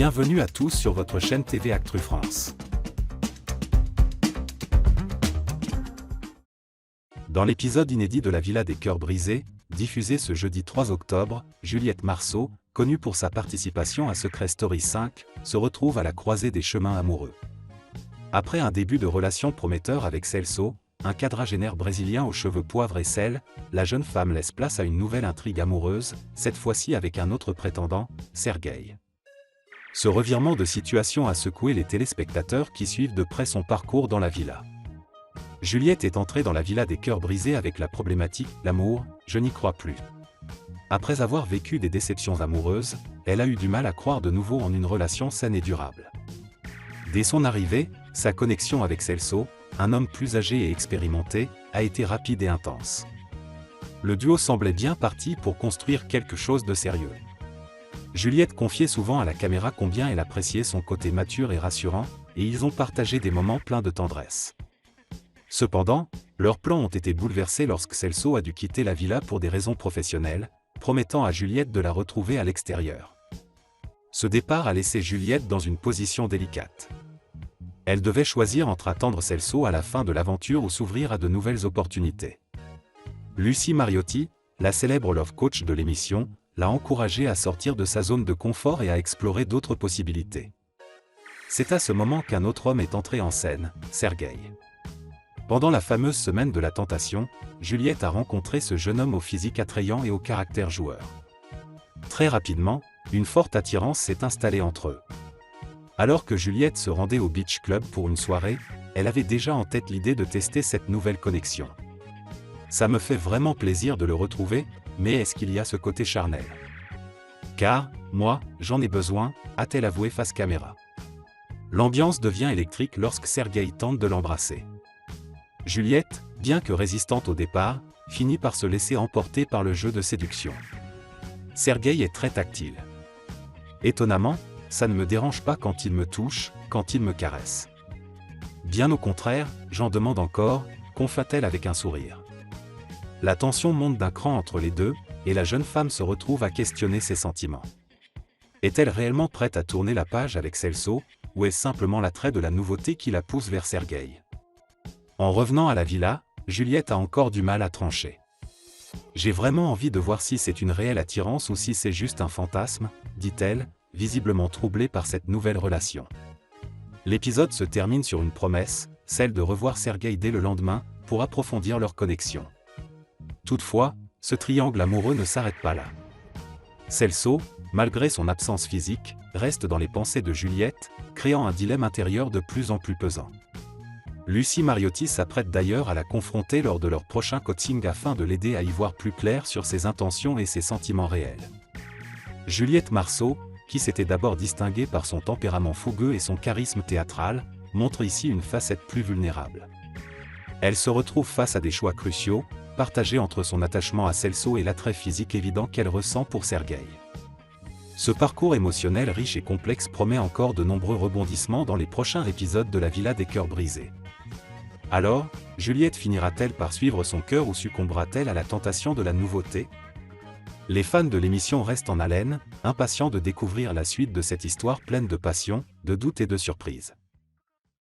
Bienvenue à tous sur votre chaîne TV Actu France. Dans l'épisode inédit de La Villa des Cœurs Brisés, diffusé ce jeudi 3 octobre, Juliette Marceau, connue pour sa participation à Secret Story 5, se retrouve à la croisée des chemins amoureux. Après un début de relation prometteur avec Celso, un quadragénaire brésilien aux cheveux poivre et sel, la jeune femme laisse place à une nouvelle intrigue amoureuse, cette fois-ci avec un autre prétendant, Sergueï. Ce revirement de situation a secoué les téléspectateurs qui suivent de près son parcours dans la villa. Juliette est entrée dans la Villa des Cœurs Brisés avec la problématique « L'amour, je n'y crois plus ». Après avoir vécu des déceptions amoureuses, elle a eu du mal à croire de nouveau en une relation saine et durable. Dès son arrivée, sa connexion avec Celso, un homme plus âgé et expérimenté, a été rapide et intense. Le duo semblait bien parti pour construire quelque chose de sérieux. Juliette confiait souvent à la caméra combien elle appréciait son côté mature et rassurant, et ils ont partagé des moments pleins de tendresse. Cependant, leurs plans ont été bouleversés lorsque Celso a dû quitter la villa pour des raisons professionnelles, promettant à Juliette de la retrouver à l'extérieur. Ce départ a laissé Juliette dans une position délicate. Elle devait choisir entre attendre Celso à la fin de l'aventure ou s'ouvrir à de nouvelles opportunités. Lucie Mariotti, la célèbre love coach de l'émission, l'a encouragée à sortir de sa zone de confort et à explorer d'autres possibilités. C'est à ce moment qu'un autre homme est entré en scène, Sergueï. Pendant la fameuse semaine de la tentation, Juliette a rencontré ce jeune homme au physique attrayant et au caractère joueur. Très rapidement, une forte attirance s'est installée entre eux. Alors que Juliette se rendait au Beach Club pour une soirée, elle avait déjà en tête l'idée de tester cette nouvelle connexion. Ça me fait vraiment plaisir de le retrouver, mais est-ce qu'il y a ce côté charnel? Car, moi, j'en ai besoin, a-t-elle avoué face caméra. L'ambiance devient électrique lorsque Sergueï tente de l'embrasser. Juliette, bien que résistante au départ, finit par se laisser emporter par le jeu de séduction. Sergueï est très tactile. Étonnamment, ça ne me dérange pas quand il me touche, quand il me caresse. Bien au contraire, j'en demande encore, confia-t-elle avec un sourire. La tension monte d'un cran entre les deux, et la jeune femme se retrouve à questionner ses sentiments. Est-elle réellement prête à tourner la page avec Celso, ou est-ce simplement l'attrait de la nouveauté qui la pousse vers Sergueï? En revenant à la villa, Juliette a encore du mal à trancher. J'ai vraiment envie de voir si c'est une réelle attirance ou si c'est juste un fantasme, dit-elle, visiblement troublée par cette nouvelle relation. L'épisode se termine sur une promesse, celle de revoir Sergueï dès le lendemain, pour approfondir leur connexion. Toutefois, ce triangle amoureux ne s'arrête pas là. Celso, malgré son absence physique, reste dans les pensées de Juliette, créant un dilemme intérieur de plus en plus pesant. Lucie Mariotti s'apprête d'ailleurs à la confronter lors de leur prochain coaching afin de l'aider à y voir plus clair sur ses intentions et ses sentiments réels. Juliette Marceau, qui s'était d'abord distinguée par son tempérament fougueux et son charisme théâtral, montre ici une facette plus vulnérable. Elle se retrouve face à des choix cruciaux, partagés entre son attachement à Celso et l'attrait physique évident qu'elle ressent pour Sergueï. Ce parcours émotionnel riche et complexe promet encore de nombreux rebondissements dans les prochains épisodes de La Villa des Cœurs Brisés. Alors, Juliette finira-t-elle par suivre son cœur ou succombera-t-elle à la tentation de la nouveauté? Les fans de l'émission restent en haleine, impatients de découvrir la suite de cette histoire pleine de passion, de doutes et de surprises.